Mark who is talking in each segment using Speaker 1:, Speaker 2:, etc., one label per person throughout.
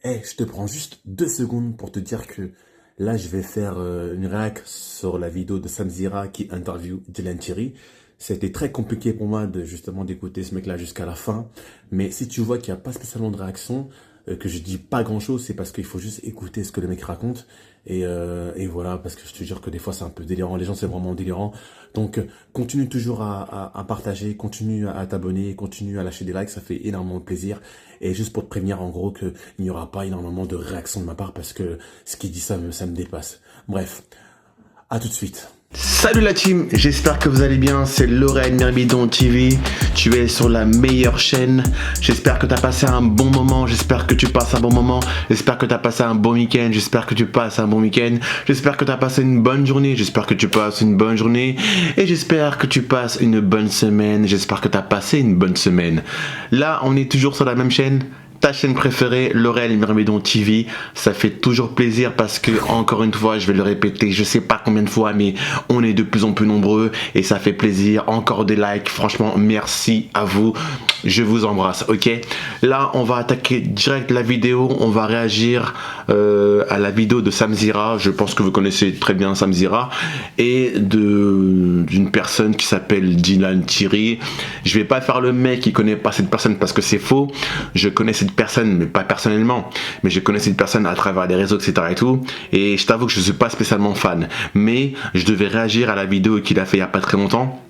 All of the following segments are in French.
Speaker 1: Je te prends juste 2 secondes pour te dire que là, je vais faire une réac sur la vidéo de Samzira qui interview Dylan Thierry. C'était très compliqué pour moi de justement d'écouter ce mec-là jusqu'à la fin. Mais si tu vois qu'il n'y a pas spécialement de réaction, que je dis pas grand-chose, c'est parce qu'il faut juste écouter ce que le mec raconte. Et voilà, parce que je te jure que des fois c'est un peu délirant. Les gens, c'est vraiment délirant. Donc, continue toujours à partager, continue à t'abonner, continue à lâcher des likes, ça fait énormément plaisir. Et juste pour te prévenir, en gros, qu'il n'y aura pas énormément de réactions de ma part parce que ce qu'il dit, ça me dépasse. Bref, à tout de suite.
Speaker 2: Salut la team, j'espère que vous allez bien, c'est Laurel Mirbidon TV, tu es sur la meilleure chaîne, j'espère que tu as passé un bon moment, j'espère que tu passes un bon moment, j'espère que tu as passé un bon week-end, j'espère que tu passes un bon week-end, j'espère que tu as passé une bonne journée, j'espère que tu passes une bonne journée, et j'espère que tu passes une bonne semaine, j'espère que tu as passé une bonne semaine. Là, on est toujours sur la même chaîne, ta chaîne préférée, Laurel Mirbidon TV. Ça fait toujours plaisir parce que, encore une fois, je vais le répéter, je sais pas combien de fois, mais on est de plus en plus nombreux et ça fait plaisir. Encore des likes, franchement, merci à vous. Je vous embrasse, ok? Là, on va attaquer direct la vidéo. On va réagir à la vidéo de Samzira. Je pense que vous connaissez très bien Samzira et d'une personne qui s'appelle Dylan Thierry. Je vais pas faire le mec qui connaît pas cette personne parce que c'est faux. Je connais cette personne, mais pas personnellement, mais je connais cette personne à travers les réseaux, etc. et tout, et je t'avoue que je ne suis pas spécialement fan, mais je devais réagir à la vidéo qu'il a fait il n'y a pas très longtemps,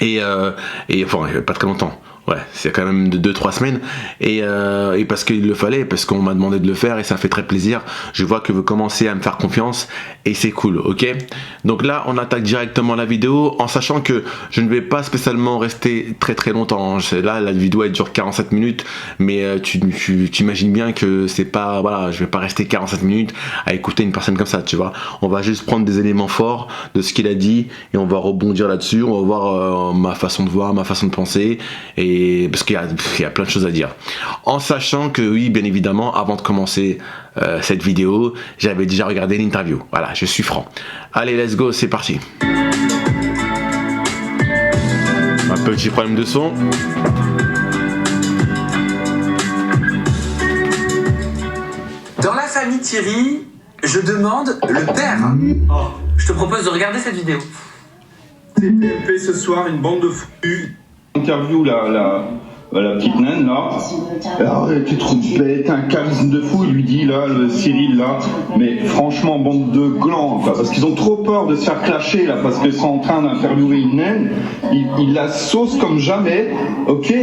Speaker 2: et enfin, pas très longtemps, ouais, c'est quand même de 2-3 semaines, et parce qu'il le fallait, parce qu'on m'a demandé de le faire, et ça fait très plaisir. Je vois que vous commencez à me faire confiance, et c'est cool, ok? Donc là, on attaque directement la vidéo, en sachant que je ne vais pas spécialement rester très longtemps. Là, la vidéo, elle dure 47 minutes, mais tu imagines bien que c'est pas, voilà, je vais pas rester 47 minutes à écouter une personne comme ça, tu vois? On va juste prendre des éléments forts de ce qu'il a dit, et on va rebondir là-dessus, on va voir ma façon de voir, ma façon de penser, et parce qu'il y a plein de choses à dire. En sachant que oui, bien évidemment, avant de commencer cette vidéo, j'avais déjà regardé l'interview. Voilà, je suis franc. Allez, let's go, c'est parti. Un petit problème de son.
Speaker 3: Dans la famille Thierry, je demande le père. Je te propose de regarder cette vidéo.
Speaker 4: TPMP ce soir, une bande de fous. Interview la petite naine là. Alors, tu te trouves bête, un charisme de fou, il lui dit là, le Cyril là. Mais franchement, bande de glands, quoi, parce qu'ils ont trop peur de se faire clasher là, parce qu'ils sont en train d'interviewer une naine. Ils la saucent comme jamais. Ok,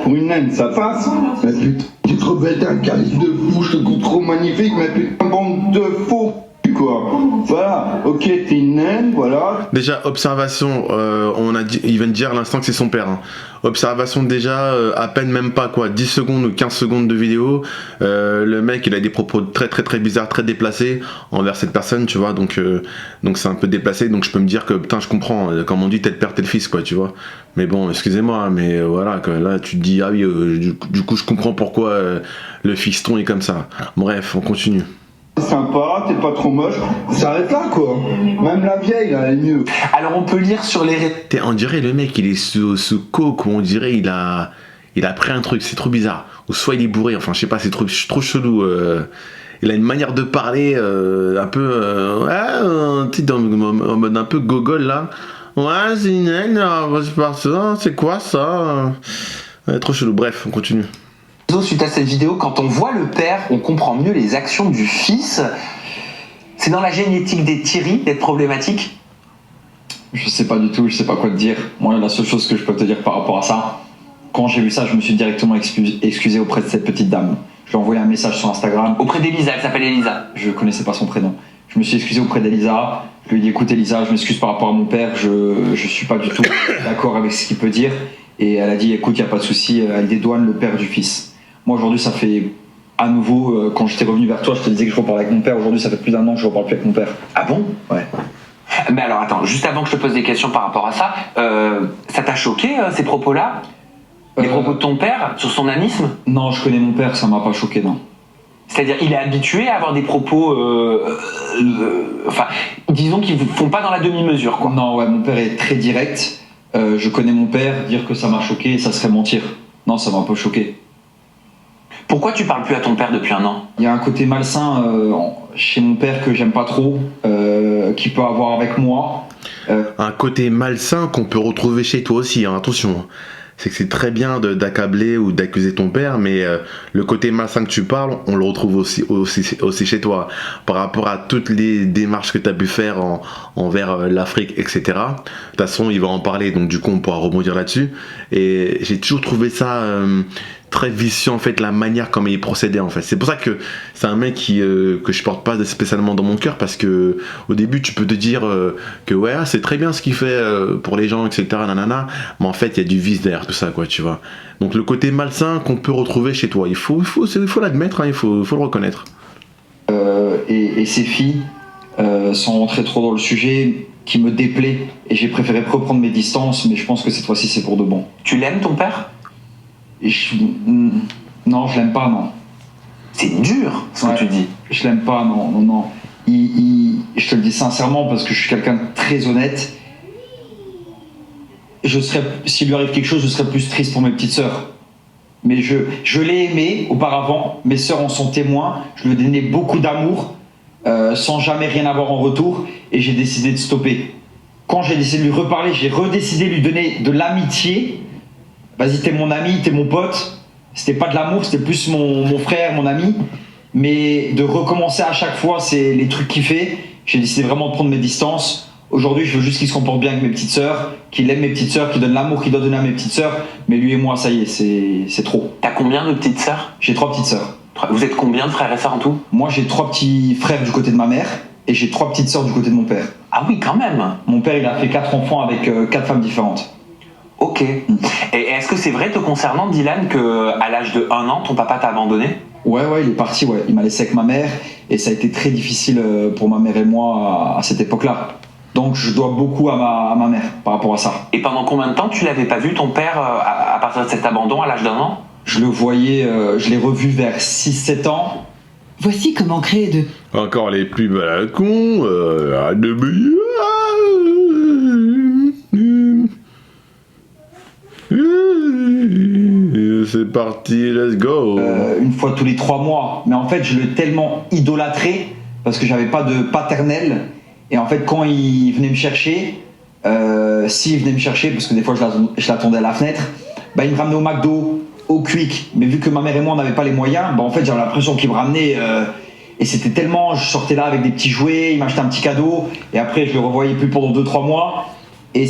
Speaker 4: pour une naine ça passe. Mais putain, tu te trouves bête, un charisme de fou, je te trouve trop magnifique, mais putain, bande de faux. Quoi. Voilà, ok, t'es une naine, voilà.
Speaker 2: Déjà, observation, il vient de dire à l'instant que c'est son père. Hein. Observation déjà, à peine même pas quoi, 10 secondes ou 15 secondes de vidéo. Le mec, il a des propos très bizarres, très déplacés envers cette personne, tu vois. Donc c'est un peu déplacé, donc je peux me dire que, putain, je comprends, comme on dit, tel père, tel fils, quoi, tu vois. Mais bon, excusez-moi, hein, mais voilà, quoi, là, tu te dis, ah oui, du coup, je comprends pourquoi le fiston est comme ça. Bref, on continue.
Speaker 4: Sympa, t'es pas trop moche, ça arrête là quoi. Même la vieille là, elle est mieux.
Speaker 3: Alors on peut lire sur les...
Speaker 2: On dirait le mec il est sous coke, ou on dirait il a pris un truc, c'est trop bizarre. Ou soit il est bourré, enfin je sais pas, c'est trop chelou. Il a une manière de parler un peu en mode un peu gogol là. Ouais, c'est une haine, c'est quoi ça? Trop chelou, bref, on continue.
Speaker 3: Suite à cette vidéo, quand on voit le père, on comprend mieux les actions du fils. C'est dans la génétique des Thierry d'être problématique?
Speaker 5: Je sais pas du tout, je sais pas quoi te dire. Moi, la seule chose que je peux te dire par rapport à ça, quand j'ai vu ça, je me suis directement excusé auprès de cette petite dame. Je lui ai envoyé un message sur Instagram.
Speaker 3: Auprès d'Elisa, elle s'appelle Elisa.
Speaker 5: Je connaissais pas son prénom. Je me suis excusé auprès d'Elisa. Je lui ai dit, écoute Elisa, je m'excuse par rapport à mon père, je suis pas du tout d'accord avec ce qu'il peut dire. Et elle a dit, écoute, y a pas de souci, elle dédouane le père du fils. Moi aujourd'hui ça fait à nouveau, quand j'étais revenu vers toi, je te disais que je reparle avec mon père. Aujourd'hui ça fait plus d'1 an que je reparle plus avec mon père.
Speaker 3: Ah bon?
Speaker 5: Ouais.
Speaker 3: Mais alors attends, juste avant que je te pose des questions par rapport à ça, ça t'a choqué ces propos-là? Les propos de ton père sur son anisme?
Speaker 5: Non, je connais mon père, ça m'a pas choqué, non.
Speaker 3: C'est-à-dire il est habitué à avoir des propos, enfin, disons qu'ils ne font pas dans la demi-mesure quoi.
Speaker 5: Non, ouais, mon père est très direct. Je connais mon père, dire que ça m'a choqué, ça serait mentir. Non, ça m'a pas choqué.
Speaker 3: Pourquoi tu parles plus à ton père depuis un an?
Speaker 5: Il y a un côté malsain chez mon père que j'aime pas trop, qu'il peut avoir avec moi.
Speaker 2: Un côté malsain qu'on peut retrouver chez toi aussi, hein, attention. C'est que c'est très bien d'accabler ou d'accuser ton père, mais le côté malsain que tu parles, on le retrouve aussi chez toi. Par rapport à toutes les démarches que tu as pu faire envers l'Afrique, etc. De toute façon, il va en parler, donc du coup, on pourra rebondir là-dessus. Et j'ai toujours trouvé ça très vicieux, en fait, la manière comme il procédait, en fait. C'est pour ça que c'est un mec que je porte pas spécialement dans mon cœur, parce que au début, tu peux te dire que ouais, c'est très bien ce qu'il fait pour les gens, etc. Nanana, mais en fait, il y a du vice derrière tout ça, quoi, tu vois. Donc le côté malsain qu'on peut retrouver chez toi, il faut l'admettre, hein, il faut le reconnaître.
Speaker 5: Et ces filles, sans rentrer trop dans le sujet, qui me déplaît, et j'ai préféré reprendre mes distances, mais je pense que cette fois-ci, c'est pour de bon.
Speaker 3: Tu l'aimes ton père?
Speaker 5: Non, je l'aime pas, non.
Speaker 3: C'est dur ce que tu dis.
Speaker 5: Je l'aime pas, non. Je te le dis sincèrement parce que je suis quelqu'un de très honnête. S'il lui arrive quelque chose, je serais plus triste pour mes petites sœurs. Mais je l'ai aimé auparavant, mes sœurs en sont témoins, je lui donnais beaucoup d'amour, sans jamais rien avoir en retour, et j'ai décidé de stopper. Quand j'ai décidé de lui reparler, j'ai redécidé de lui donner de l'amitié. Vas-y, t'es mon ami, t'es mon pote. C'était pas de l'amour, c'était plus mon frère, mon ami. Mais de recommencer à chaque fois, c'est les trucs qu'il fait. J'ai décidé vraiment de prendre mes distances. Aujourd'hui, je veux juste qu'il se comporte bien avec mes petites sœurs, qu'il aime mes petites sœurs, qu'il donne l'amour qu'il doit donner à mes petites sœurs. Mais lui et moi, ça y est, c'est trop.
Speaker 3: T'as combien de petites sœurs?
Speaker 5: J'ai 3 petites sœurs.
Speaker 3: Vous êtes combien de frères et sœurs en tout?
Speaker 5: Moi, j'ai 3 petits frères du côté de ma mère et j'ai 3 petites sœurs du côté de mon père.
Speaker 3: Ah oui, quand même.
Speaker 5: Mon père, il a fait 4 enfants avec 4 femmes différentes.
Speaker 3: Ok. Et est-ce que c'est vrai te concernant, Dylan, qu'à l'âge de 1 an, ton papa t'a abandonné?
Speaker 5: Ouais, il est parti, ouais. Il m'a laissé avec ma mère et ça a été très difficile pour ma mère et moi à cette époque-là. Donc je dois beaucoup à ma mère par rapport à ça.
Speaker 3: Et pendant combien de temps tu l'avais pas vu, ton père, à partir de cet abandon à l'âge d'1 an?
Speaker 5: Je le voyais, je l'ai revu vers 6-7 ans.
Speaker 6: Voici comment créer de...
Speaker 2: Encore les plus balcons, c'est parti, let's go.
Speaker 5: Une fois tous les 3 mois. Mais en fait, je l'ai tellement idolâtré parce que j'avais pas de paternel. Et en fait, quand il venait me chercher, s'il venait me chercher, parce que des fois je l'attendais à la fenêtre, bah, il me ramenait au McDo, au Quick. Mais vu que ma mère et moi on n'avait pas les moyens, bah, en fait j'avais l'impression qu'il me ramenait. Et c'était tellement, je sortais là avec des petits jouets, il m'achetait un petit cadeau, et après je le revoyais plus pendant 2-3 mois. Et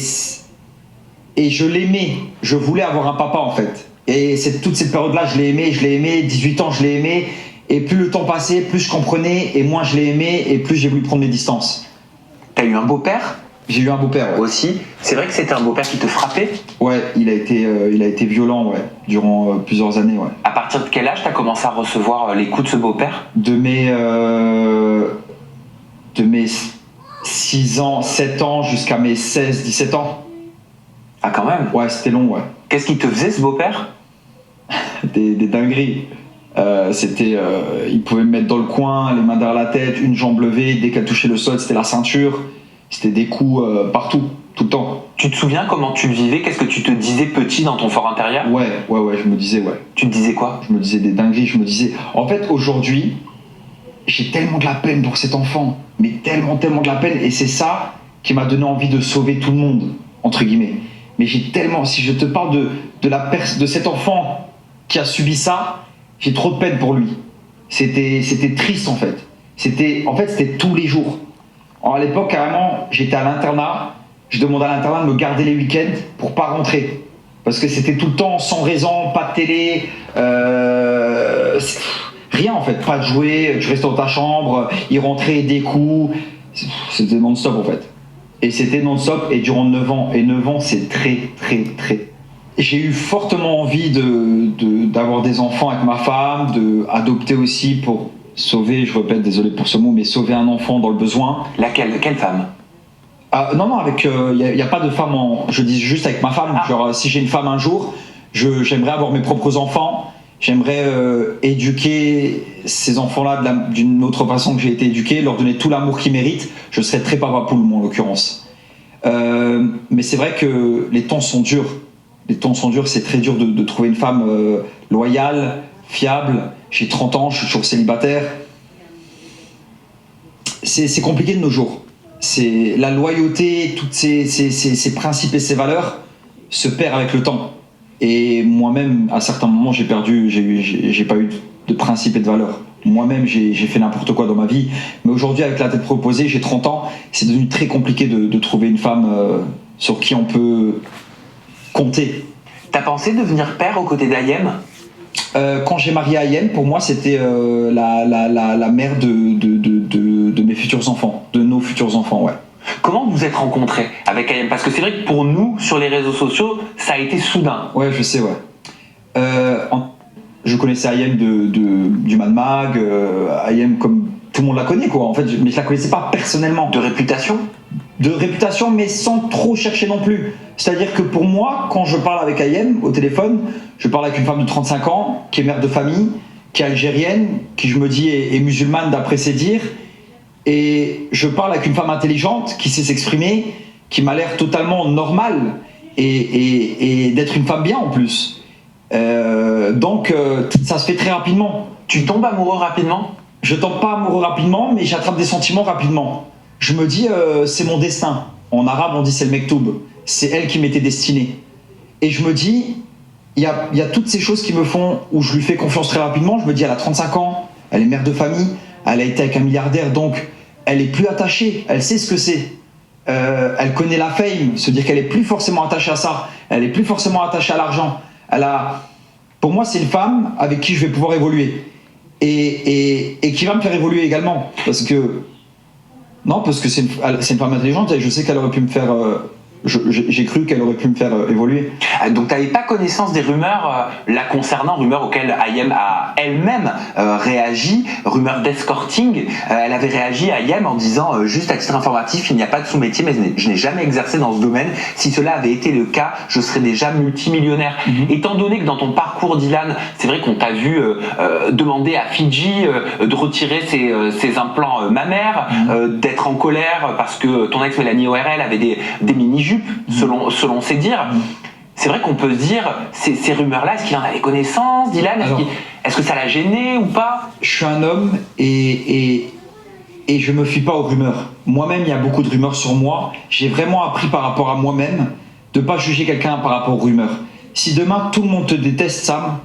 Speaker 5: je l'aimais, je voulais avoir un papa en fait. Et toute cette période-là, je l'ai aimé, 18 ans je l'ai aimé. Et plus le temps passait, plus je comprenais, et moins je l'ai aimé, et plus j'ai voulu prendre mes distances.
Speaker 3: T'as eu un beau-père?
Speaker 5: J'ai eu un beau-père, ouais.
Speaker 3: Aussi. C'est vrai que c'était un beau-père qui te frappait?
Speaker 5: Ouais, il a été violent, ouais, durant plusieurs années, ouais.
Speaker 3: À partir de quel âge t'as commencé à recevoir les coups de ce beau-père?
Speaker 5: De mes 6 ans, 7 ans jusqu'à mes 16, 17 ans.
Speaker 3: Ah quand même?
Speaker 5: Ouais, c'était long, ouais.
Speaker 3: Qu'est-ce qu'il te faisait ce beau-père?
Speaker 5: des dingueries. Il pouvait me mettre dans le coin, les mains derrière la tête, une jambe levée, dès qu'elle touchait le sol, c'était la ceinture. C'était des coups partout, tout le temps.
Speaker 3: Tu te souviens comment tu le vivais? Qu'est-ce que tu te disais petit dans ton fort intérieur?
Speaker 5: Ouais, je me disais, ouais.
Speaker 3: Tu te disais quoi?
Speaker 5: Je me disais des dingueries, je me disais... En fait, aujourd'hui, j'ai tellement de la peine pour cet enfant, mais tellement de la peine, et c'est ça qui m'a donné envie de sauver tout le monde, entre guillemets. Mais j'ai tellement... Si je te parle de cet enfant qui a subi ça, j'ai trop de peine pour lui. C'était triste, en fait. C'était tous les jours. À l'époque, carrément, j'étais à l'internat. Je demandais à l'internat de me garder les week-ends pour pas rentrer. Parce que c'était tout le temps sans raison, pas de télé, rien en fait. Pas de jouets, tu restais dans ta chambre, il rentrait des coups. C'était non-stop en fait. Et c'était non-stop et durant 9 ans. Et 9 ans, c'est très. J'ai eu fortement envie d'avoir des enfants avec ma femme, d'adopter aussi pour sauver, je répète, désolé pour ce mot, mais sauver un enfant dans le besoin.
Speaker 3: Laquelle? Quelle femme?
Speaker 5: Non, avec il n'y a pas de femme je dis juste avec ma femme. Genre, si j'ai une femme un jour, j'aimerais avoir mes propres enfants. J'aimerais éduquer ces enfants-là d'une autre façon que j'ai été éduqué, leur donner tout l'amour qu'ils méritent. Je serais très papa poule, moi, en l'occurrence. Mais c'est vrai que les temps sont durs. Les temps sont durs, c'est très dur de trouver une femme loyale, fiable, j'ai 30 ans, je suis toujours célibataire. C'est compliqué de nos jours. C'est la loyauté, tous ces principes et ces valeurs se perdent avec le temps. Et moi-même, à certains moments, j'ai pas eu de principes et de valeurs. Moi-même, j'ai fait n'importe quoi dans ma vie. Mais aujourd'hui, avec la tête proposée, j'ai 30 ans, c'est devenu très compliqué de trouver une femme sur qui on peut compter.
Speaker 3: T'as pensé devenir père aux côtés d'Ayem ?
Speaker 5: Quand j'ai marié Ayem, pour moi, c'était la mère de mes futurs enfants, de nos futurs enfants, ouais.
Speaker 3: Comment vous vous êtes rencontrés avec Ayem ? Parce que c'est vrai que pour nous, sur les réseaux sociaux, ça a été soudain.
Speaker 5: Ouais, je sais, ouais. Je connaissais Ayem du Mad Mag, Ayem comme tout le monde la connaît, quoi. En fait, mais je la connaissais pas personnellement.
Speaker 3: De réputation ?
Speaker 5: De réputation, mais sans trop chercher non plus. C'est-à-dire que pour moi, quand je parle avec Ayem au téléphone, je parle avec une femme de 35 ans, qui est mère de famille, qui est algérienne, qui je me dis est musulmane d'après ses dires, et je parle avec une femme intelligente, qui sait s'exprimer, qui m'a l'air totalement normale, et d'être une femme bien en plus. Donc ça se fait très rapidement.
Speaker 3: Tu tombes amoureux rapidement ?
Speaker 5: Je tombe pas amoureux rapidement, mais j'attrape des sentiments rapidement. Je me dis, c'est mon destin. En arabe, on dit c'est le mektoub. C'est elle qui m'était destinée. Et je me dis, il y a toutes ces choses qui me font, où je lui fais confiance très rapidement. Je me dis, elle a 35 ans, elle est mère de famille, elle a été avec un milliardaire, donc elle est plus attachée, elle sait ce que c'est. Elle connaît la fame, se dire qu'elle est plus forcément attachée à ça, elle est plus forcément attachée à l'argent. Pour moi, c'est une femme avec qui je vais pouvoir évoluer. Et qui va me faire évoluer également. Parce que c'est une femme intelligente et je sais qu'elle aurait pu me faire... j'ai cru qu'elle aurait pu me faire évoluer.
Speaker 3: Donc tu n'avais pas connaissance des rumeurs la concernant, rumeurs auxquelles Ayem a elle-même réagi, rumeurs d'escorting. Elle avait réagi à Ayem en disant juste à titre informatif, il n'y a pas de sous-métier, mais je n'ai jamais exercé dans ce domaine. Si cela avait été le cas, je serais déjà multimillionnaire. Étant donné que dans ton parcours, Dylan, c'est vrai qu'on t'a vu demander à Fidji de retirer ses implants mammaires, d'être en colère parce que ton ex Mélanie ORL avait des mini-jupes, selon ses dires. C'est vrai qu'on peut se dire, ces rumeurs-là, est-ce qu'il en avait connaissance, Dylan ? Est-ce que ça l'a gêné ou pas ?
Speaker 5: Je suis un homme et je me fie pas aux rumeurs. Moi-même, il y a beaucoup de rumeurs sur moi. J'ai vraiment appris par rapport à moi-même de pas juger quelqu'un par rapport aux rumeurs. Si demain, tout le monde te déteste, Sam,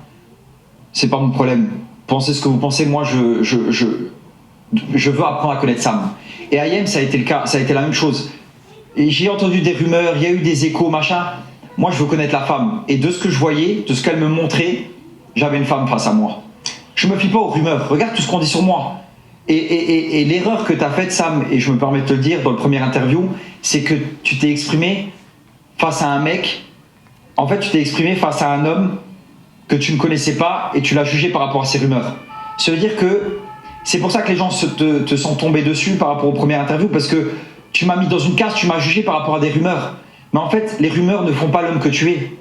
Speaker 5: c'est pas mon problème. Pensez ce que vous pensez, moi, je veux apprendre à connaître Sam. Et Ayem, ça a été le cas, ça a été la même chose. Et j'ai entendu des rumeurs, il y a eu des échos, machin. Moi, je veux connaître la femme. Et de ce que je voyais, de ce qu'elle me montrait, j'avais une femme face à moi. Je me fie pas aux rumeurs. Regarde tout ce qu'on dit sur moi. Et l'erreur que tu as faite, Sam, et je me permets de te le dire dans le premier interview, c'est que tu t'es exprimé face à un mec. En fait, tu t'es exprimé face à un homme que tu ne connaissais pas et tu l'as jugé par rapport à ces rumeurs. Ça veut dire que c'est pour ça que les gens te sont tombés dessus par rapport au premier interview, parce que tu m'as mis dans une case, tu m'as jugé par rapport à des rumeurs. Mais en fait, les rumeurs ne font pas l'homme que tu es.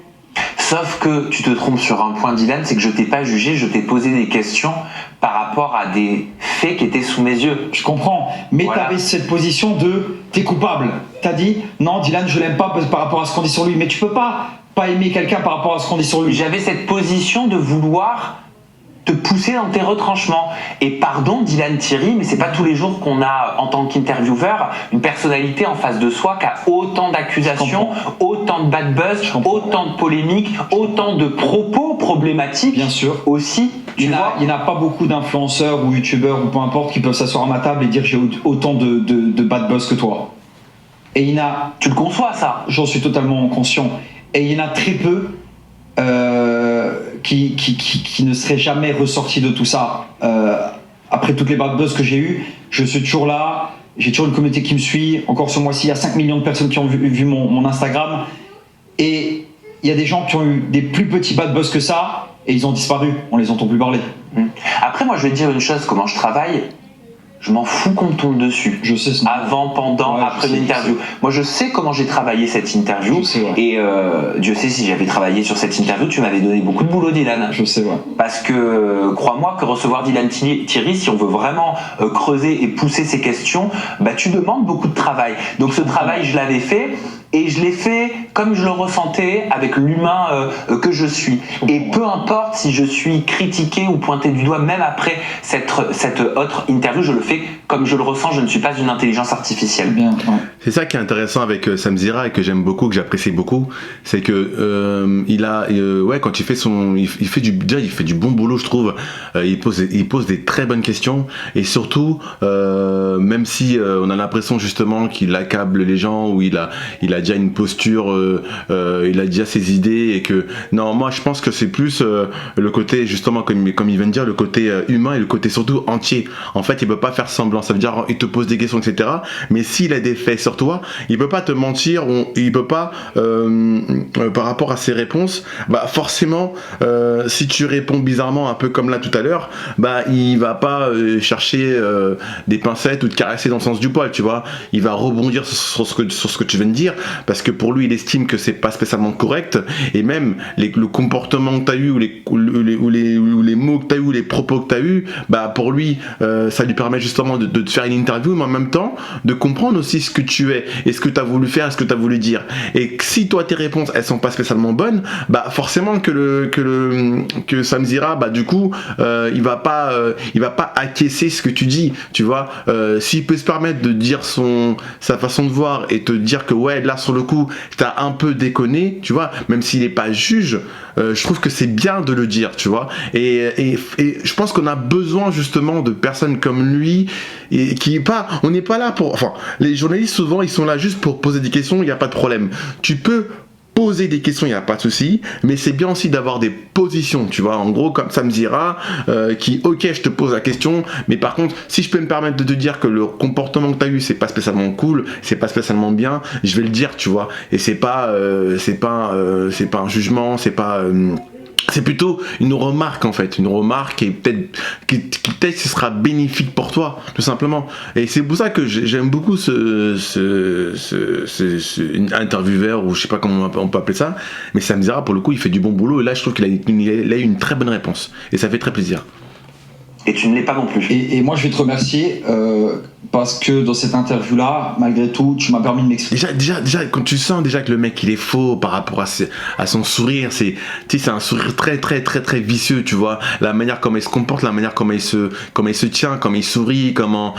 Speaker 3: Sauf que tu te trompes sur un point, Dylan, c'est que je t'ai pas jugé, je t'ai posé des questions par rapport à des faits qui étaient sous mes yeux.
Speaker 5: Je comprends, mais voilà. Tu avais cette position de t'es coupable. T'as dit non, Dylan, je l'aime pas par rapport à ce qu'on dit sur lui. Mais tu peux pas aimer quelqu'un par rapport à ce qu'on dit sur lui.
Speaker 3: J'avais cette position de vouloir te pousser dans tes retranchements. Et pardon, Dylan Thierry, mais c'est pas tous les jours qu'on a, en tant qu'intervieweur, une personnalité en face de soi qui a autant d'accusations, autant de bad buzz, autant de polémiques, autant de propos problématiques.
Speaker 5: Bien sûr.
Speaker 3: Aussi,
Speaker 5: il n'y en a pas beaucoup d'influenceurs ou youtubeurs ou peu importe qui peuvent s'asseoir à ma table et dire j'ai autant de bad buzz que toi. Et il y en a...
Speaker 3: Tu le conçois, ça ?
Speaker 5: J'en suis totalement conscient. Et il y en a très peu qui ne seraient jamais ressortis de tout ça. Après toutes les bad buzz que j'ai eues, je suis toujours là, j'ai toujours une communauté qui me suit. Encore ce mois-ci, il y a 5 millions de personnes qui ont vu mon Instagram. Et il y a des gens qui ont eu des plus petits bad buzz que ça, et ils ont disparu, on les entend plus parler.
Speaker 3: Après, moi je vais te dire une chose, comment je travaille, je m'en fous qu'on me tombe dessus.
Speaker 5: Je sais.
Speaker 3: Avant, pendant, après l'interview. Moi, je sais comment j'ai travaillé cette interview.
Speaker 5: Je sais, ouais.
Speaker 3: Et Dieu sait si j'avais travaillé sur cette interview, tu m'avais donné beaucoup de boulot, Dylan.
Speaker 5: Je sais, ouais.
Speaker 3: Parce que, crois-moi, que recevoir Dylan Thierry, si on veut vraiment creuser et pousser ces questions, bah, tu demandes beaucoup de travail. Donc, ce travail, je l'avais fait. Et je l'ai fait comme je le ressentais, avec l'humain que je suis. Et peu importe si je suis critiqué ou pointé du doigt, même après cette autre interview, je le fais comme je le ressens, je ne suis pas une intelligence artificielle.
Speaker 5: Bien, ouais.
Speaker 2: C'est ça qui est intéressant avec Samzira et que j'aime beaucoup, que j'apprécie beaucoup, c'est que quand il fait du bon boulot, je trouve. Il pose des très bonnes questions et surtout, même si on a l'impression justement qu'il accable les gens, ou il a déjà une posture, il a déjà ses idées, et que non, moi je pense que c'est plus le côté justement comme il vient de dire, le côté humain et le côté surtout entier. En fait, il peut pas faire semblant, ça veut dire il te pose des questions, etc. Mais s'il a des faits sur toi, il peut pas te mentir, il peut pas par rapport à ses réponses, bah forcément si tu réponds bizarrement, un peu comme là tout à l'heure, bah il va pas chercher des pincettes ou te caresser dans le sens du poil, tu vois. Il va rebondir sur ce que tu viens de dire, parce que pour lui il estime que c'est pas spécialement correct, et même le comportement que t'as eu, ou les mots que t'as eu, ou les propos que t'as eu, bah pour lui ça lui permet justement de te faire une interview, mais en même temps de comprendre aussi ce que tu es et ce que t'as voulu faire, ce que t'as voulu dire. Et si toi tes réponses elles sont pas spécialement bonnes, bah forcément que Samzira, bah du coup il va pas acquiescer ce que tu dis, tu vois. S'il peut se permettre de dire sa façon de voir et te dire que ouais, là sur le coup t'as un peu déconné, tu vois, même s'il est pas juge, je trouve que c'est bien de le dire, tu vois. Et je pense qu'on a besoin justement de personnes comme lui, et on n'est pas là pour, enfin, les journalistes souvent ils sont là juste pour poser des questions, il n'y a pas de problème. Tu peux poser des questions, il n'y a pas de souci, mais c'est bien aussi d'avoir des positions, tu vois. En gros, comme Samzira, ok, je te pose la question, mais par contre, si je peux me permettre de te dire que le comportement que tu as eu, c'est pas spécialement cool, c'est pas spécialement bien, je vais le dire, tu vois. Et c'est pas un jugement, c'est plutôt une remarque, en fait, une remarque, et peut-être ce sera bénéfique pour toi, tout simplement. Et c'est pour ça que j'aime beaucoup ce intervieweur, ou je sais pas comment on peut appeler ça, mais Samzira, pour le coup, il fait du bon boulot, et là je trouve qu'il a eu une très bonne réponse, et ça fait très plaisir.
Speaker 3: Et tu ne l'es pas non plus.
Speaker 5: Et moi je vais te remercier parce que dans cette interview-là, malgré tout, tu m'as permis de m'exprimer.
Speaker 2: Déjà, quand tu sens déjà que le mec il est faux par rapport à son sourire, c'est un sourire très très très très vicieux, tu vois. La manière comment il se comporte, la manière comment il se tient, comment il sourit, comment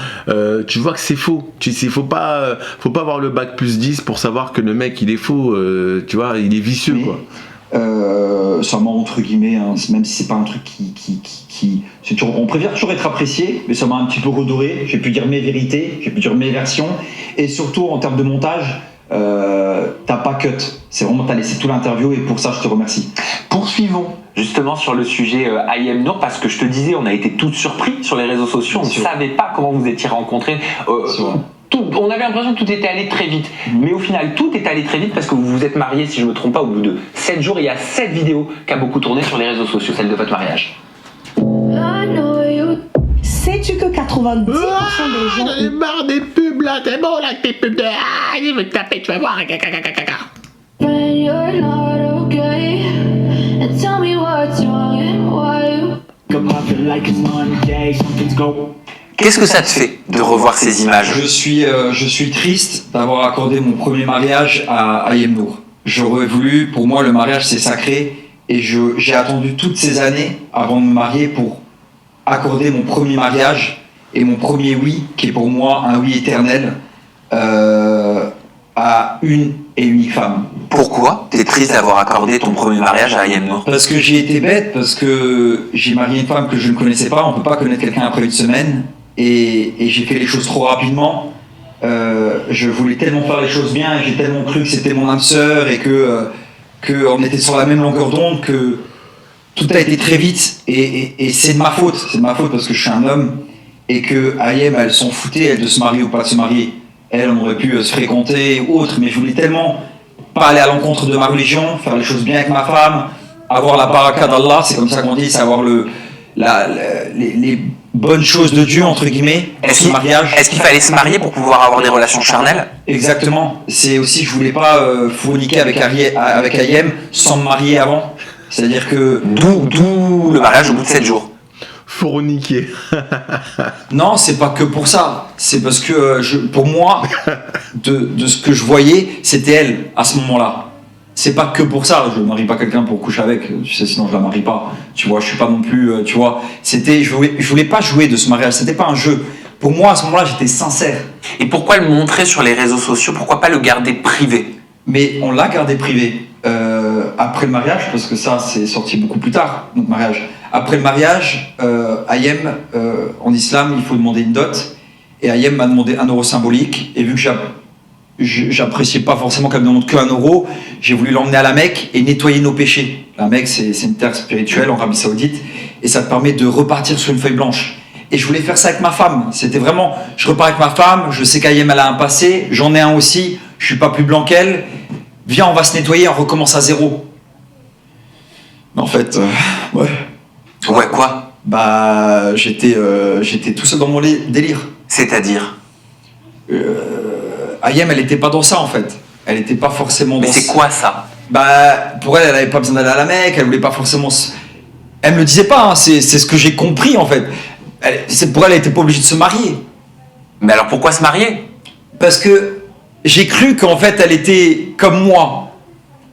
Speaker 2: tu vois que c'est faux. Faut pas avoir le bac plus 10 pour savoir que le mec il est faux, tu vois, il est vicieux, quoi.
Speaker 5: Ça m'a, entre guillemets, hein, même si c'est pas un truc c'est toujours, on préfère toujours être apprécié, mais ça m'a un petit peu redoré. J'ai pu dire mes vérités, j'ai pu dire mes versions, et surtout en termes de montage, t'as pas cut, c'est vraiment, t'as laissé tout l'interview, et pour ça je te remercie.
Speaker 3: Poursuivons justement sur le sujet Ayem Nour, parce que je te disais, on a été tous surpris sur les réseaux sociaux, on ne savait pas comment vous étiez rencontrés. On avait l'impression que tout était allé très vite, mais au final tout est allé très vite parce que vous vous êtes mariés, si je me trompe pas, au bout de 7 jours. Il y a 7 vidéos qui a beaucoup tourné sur les réseaux sociaux, celle de votre mariage.
Speaker 6: Sais-tu que 90% des gens...
Speaker 2: J'en ai marre des pubs là, c'est bon là, tes pubs de... Ah, je vais te taper, tu vas voir.
Speaker 3: Qu'est-ce que ça te fait de revoir ces images ?
Speaker 5: Je suis triste d'avoir accordé mon premier mariage à Ayem Nour. J'aurais voulu, pour moi le mariage c'est sacré, et j'ai attendu toutes ces années avant de me marier pour accorder mon premier mariage et mon premier oui, qui est pour moi un oui éternel, à une et unique femme.
Speaker 3: Pourquoi t'es triste d'avoir accordé ton premier mariage à Ayem Nour ?
Speaker 5: Parce que j'ai été bête, parce que j'ai marié une femme que je ne connaissais pas, on peut pas connaître quelqu'un après une semaine, et j'ai fait les choses trop rapidement. Je voulais tellement faire les choses bien, et j'ai tellement cru que c'était mon âme sœur, et que on était sur la même longueur d'onde, que tout a été très vite, et c'est de ma faute. C'est de ma faute parce que je suis un homme, et que Ayem, elle s'en foutait, elle, de se marier ou pas de se marier. Elle, on aurait pu se fréquenter ou autre, mais je voulais tellement pas aller à l'encontre de ma religion, faire les choses bien avec ma femme, avoir la baraka d'Allah, c'est comme ça qu'on dit, c'est avoir les bonnes choses de Dieu, entre guillemets,
Speaker 3: ce mariage. Est-ce qu'il fallait se marier pour pouvoir avoir des relations charnelles ?
Speaker 5: Exactement. C'est aussi, je voulais pas forniquer avec Ayem sans me marier avant. C'est-à-dire que...
Speaker 3: D'où le mariage au bout de 7 jours.
Speaker 2: Fourniquer.
Speaker 5: Non, c'est pas que pour ça. C'est parce que pour moi, de ce que je voyais, c'était elle à ce moment-là. C'est pas que pour ça. Je marie pas quelqu'un pour coucher avec. Tu sais, sinon je la marie pas. Tu vois, je suis pas non plus. Tu vois, c'était. Je voulais pas jouer de ce mariage. C'était pas un jeu. Pour moi, à ce moment-là, j'étais sincère.
Speaker 3: Et pourquoi le montrer sur les réseaux sociaux? Pourquoi pas le garder privé?
Speaker 5: Mais on l'a gardé privé après le mariage, parce que ça, c'est sorti beaucoup plus tard, notre mariage. Après le mariage, Ayem, en islam, il faut demander une dot. Et Ayem m'a demandé 1 euro symbolique. Et vu que j'appréciais pas forcément qu'elle me demande que 1 euro, j'ai voulu l'emmener à la Mecque et nettoyer nos péchés. La Mecque, c'est une terre spirituelle en Arabie Saoudite. Et ça te permet de repartir sur une feuille blanche. Et je voulais faire ça avec ma femme. C'était vraiment, je repars avec ma femme, je sais qu'Ayem, elle a un passé, j'en ai un aussi, je suis pas plus blanc qu'elle. Viens, on va se nettoyer, on recommence à zéro. Mais en fait, ouais.
Speaker 3: Ouais, quoi?
Speaker 5: Bah, j'étais tout seul dans mon délire.
Speaker 3: C'est-à-dire?
Speaker 5: Ayem, elle était pas dans ça, en fait. Elle était pas forcément dans
Speaker 3: Mais c'est quoi ça?
Speaker 5: Bah, pour elle, elle avait pas besoin d'aller à la Mecque, elle voulait pas forcément... Elle me le disait pas, hein, c'est ce que j'ai compris, en fait. Pour elle, elle était pas obligée de se marier.
Speaker 3: Mais alors pourquoi se marier?
Speaker 5: Parce que j'ai cru qu'en fait, elle était comme moi.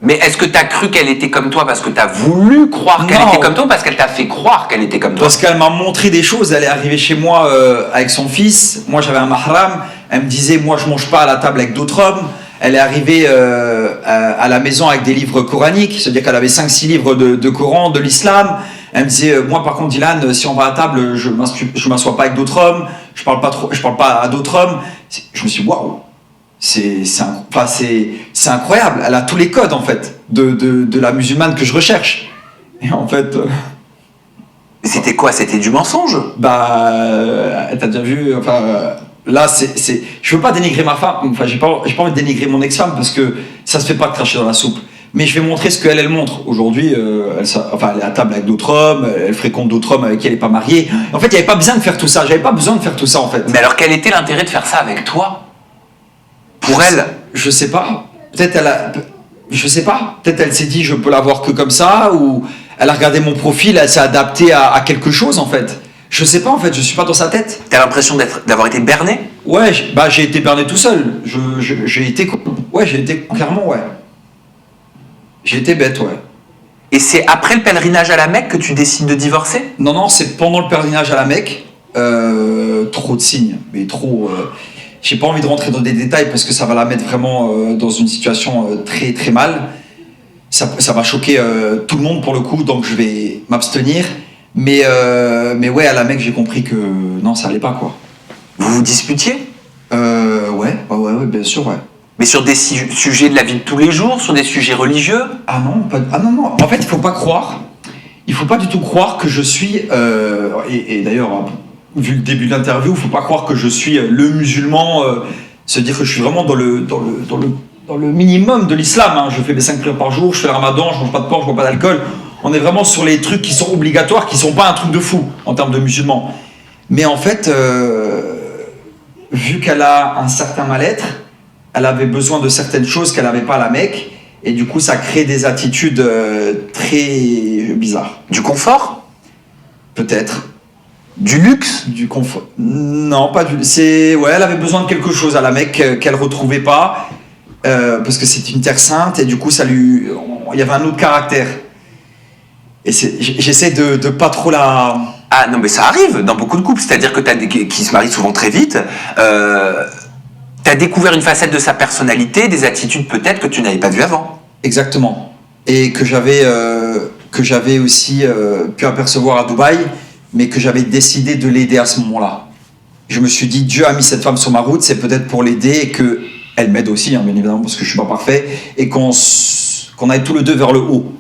Speaker 3: Mais est-ce que t'as cru qu'elle était comme toi parce que t'as voulu croire qu'elle
Speaker 5: Non.
Speaker 3: était comme toi ou parce qu'elle t'a fait croire qu'elle était comme toi?
Speaker 5: Parce qu'elle m'a montré des choses. Elle est arrivée chez moi avec son fils. Moi, j'avais un mahram. Elle me disait, moi, je mange pas à la table avec d'autres hommes. Elle est arrivée à la maison avec des livres coraniques. C'est-à-dire qu'elle avait 5-6 livres de Coran, de l'islam. Elle me disait, moi, par contre, Dylan, si on va à table, je m'assois pas avec d'autres hommes. Je parle pas à d'autres hommes. Je me suis dit, waouh. C'est incroyable. Elle a tous les codes, en fait, de la musulmane que je recherche. Et en fait...
Speaker 3: C'était quoi? C'était du mensonge?
Speaker 5: Bah, t'as déjà vu, enfin, là, je veux pas dénigrer ma femme, enfin, j'ai pas envie de dénigrer mon ex-femme parce que ça se fait pas de cracher dans la soupe. Mais je vais montrer ce qu'elle montre. Aujourd'hui, elle est à table avec d'autres hommes, elle fréquente d'autres hommes avec qui elle est pas mariée. En fait, il y avait pas besoin de faire tout ça. J'avais pas besoin de faire tout ça, en fait.
Speaker 3: Mais alors quel était l'intérêt de faire ça avec toi? Pour elle?
Speaker 5: Je sais pas. Je sais pas. Peut-être elle s'est dit, je peux l'avoir que comme ça, ou elle a regardé mon profil, elle s'est adaptée à quelque chose, en fait. Je sais pas, en fait, je suis pas dans sa tête.
Speaker 3: T'as l'impression d'avoir été berné?
Speaker 5: Ouais, j'ai été berné tout seul. J'ai été clairement, ouais. J'ai été bête, ouais.
Speaker 3: Et c'est après le pèlerinage à la Mecque que tu décides de divorcer?
Speaker 5: Non, c'est pendant le pèlerinage à la Mecque. Trop de signes, mais trop... J'ai pas envie de rentrer dans des détails parce que ça va la mettre vraiment dans une situation très très mal. Ça va choquer tout le monde pour le coup, donc je vais m'abstenir. Mais ouais, à la Mecque, j'ai compris que non, ça allait pas, quoi.
Speaker 3: Vous vous disputiez?
Speaker 5: Ouais, bien sûr, ouais.
Speaker 3: Mais sur des sujets de la vie de tous les jours, sur des sujets religieux?
Speaker 5: Ah non. En fait, il faut pas du tout croire que je suis... et d'ailleurs, vu le début de l'interview, il faut pas croire que je suis le musulman, se dire que je suis vraiment dans le minimum de l'islam. Hein. Je fais mes 5 prières par jour, je fais le ramadan, je mange pas de porc, je bois pas d'alcool. On est vraiment sur les trucs qui sont obligatoires, qui sont pas un truc de fou en termes de musulmans. Mais en fait, vu qu'elle a un certain mal-être, elle avait besoin de certaines choses qu'elle n'avait pas à la Mecque, et du coup, ça crée des attitudes très bizarres.
Speaker 3: Du confort?
Speaker 5: Peut-être.
Speaker 3: Du luxe?
Speaker 5: Du confort. Non, pas du... Ouais, elle avait besoin de quelque chose à la Mecque qu'elle retrouvait pas, parce que c'est une terre sainte, et du coup, il y avait un autre caractère. Et j'essaie de pas trop la...
Speaker 3: Ah non, mais ça arrive dans beaucoup de couples, c'est-à-dire que qui se marient souvent très vite. T'as découvert une facette de sa personnalité, des attitudes peut-être que tu n'avais pas vues avant.
Speaker 5: Exactement. Et que j'avais aussi pu apercevoir à Dubaï, mais que j'avais décidé de l'aider à ce moment-là. Je me suis dit, Dieu a mis cette femme sur ma route, c'est peut-être pour l'aider et qu'elle m'aide aussi, hein, bien évidemment, parce que je suis pas parfait, et qu'on aille tous les deux vers le haut.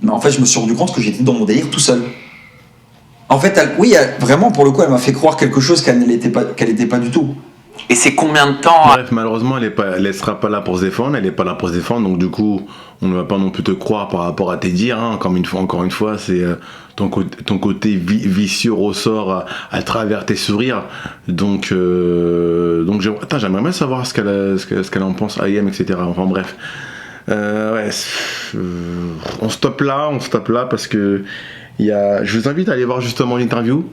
Speaker 5: Mais en fait, je me suis rendu compte que j'étais dans mon délire tout seul. En fait, vraiment, pour le coup, elle m'a fait croire quelque chose qu'elle n'était pas du tout.
Speaker 3: Et c'est combien de temps?
Speaker 2: Bref, malheureusement, elle sera pas là pour se défendre, elle est pas là pour se défendre, donc du coup, on ne va pas non plus te croire par rapport à tes dires, hein. Encore une fois, c'est ton côté vicieux ressort à travers tes sourires, donc j'aimerais bien savoir ce qu'elle en pense, Ayem, etc. Enfin bref. On stoppe là parce que je vous invite à aller voir justement l'interview.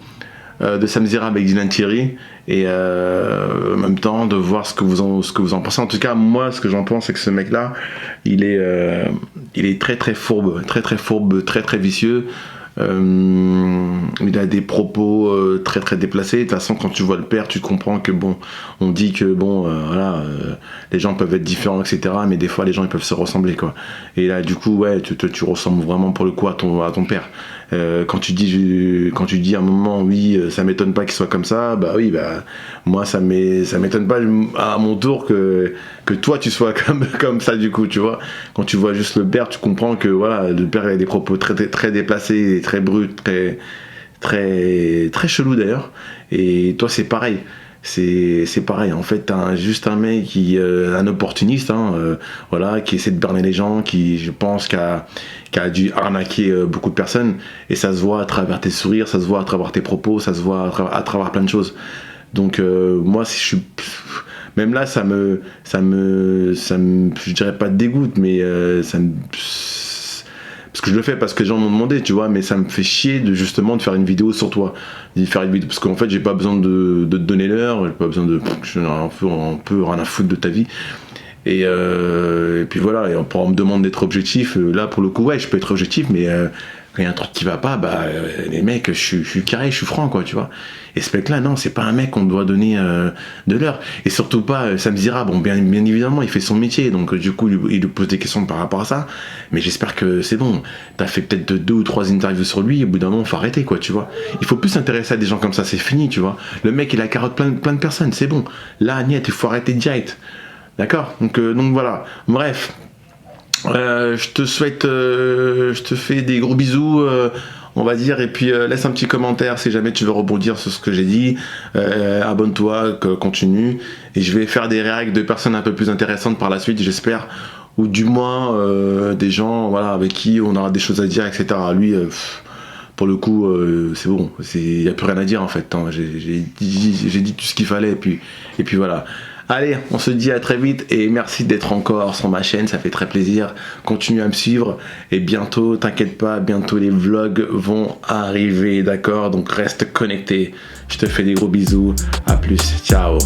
Speaker 2: de Samzira avec Dylan Thierry, et en même temps de voir ce que vous en pensez. En tout cas, moi, ce que j'en pense, c'est que ce mec-là, il est très très fourbe, très très vicieux. Il a des propos très très déplacés. De toute façon, quand tu vois le père, tu comprends que bon, on dit que bon, voilà, les gens peuvent être différents, etc. Mais des fois, les gens ils peuvent se ressembler, quoi. Et là, du coup, ouais, tu ressembles vraiment pour le coup à ton père. Quand tu dis à un moment, oui, ça m'étonne pas qu'il soit comme ça, bah oui, bah moi ça m'étonne pas à mon tour que toi tu sois comme ça, du coup, tu vois. Quand tu vois juste le père, tu comprends que voilà, le père il a des propos très très déplacés, très bruts, très très très chelou d'ailleurs. Et toi c'est pareil. C'est pareil, en fait, t'as juste un mec un opportuniste, hein, voilà, qui essaie de berner les gens, qui, je pense, qui a dû arnaquer beaucoup de personnes, et ça se voit à travers tes sourires, ça se voit à travers tes propos, ça se voit à travers plein de choses. Donc moi, si je suis, même là, ça me, je dirais pas dégoûte, mais ça me, parce que je le fais parce que les gens m'ont demandé, tu vois, mais ça me fait chier de faire une vidéo sur toi, parce qu'en fait j'ai pas besoin de te donner l'heure, j'ai pas besoin de, je un peu rien à foutre de ta vie, et puis voilà, et on me demande d'être objectif, là pour le coup ouais je peux être objectif, mais quand il y a un truc qui va pas, bah les mecs, je suis carré, je suis franc, quoi, tu vois. Et ce mec là, non, c'est pas un mec qu'on doit donner de l'heure, et surtout pas Samzira. Bon, bien évidemment il fait son métier, donc du coup il lui pose des questions par rapport à ça, mais j'espère que c'est bon. T'as fait peut-être 2 ou 3 interviews sur lui, et au bout d'un moment faut arrêter, quoi, tu vois. Il faut plus s'intéresser à des gens comme ça, c'est fini, tu vois. Le mec il a carotte plein de personnes, c'est bon. Là Agnès, il faut arrêter direct, d'accord. Donc voilà, bref. Je te souhaite, je te fais des gros bisous, on va dire, et puis laisse un petit commentaire si jamais tu veux rebondir sur ce que j'ai dit. Abonne-toi, continue, et je vais faire des réacts de personnes un peu plus intéressantes par la suite, j'espère, ou du moins des gens, voilà, avec qui on aura des choses à dire, etc. Lui, pour le coup, c'est bon, il n'y a plus rien à dire en fait, hein. J'ai dit tout ce qu'il fallait, et puis voilà. Allez, on se dit à très vite, et merci d'être encore sur ma chaîne, ça fait très plaisir. Continue à me suivre, et bientôt, t'inquiète pas, bientôt les vlogs vont arriver, d'accord? Donc reste connecté. Je te fais des gros bisous, à plus, ciao.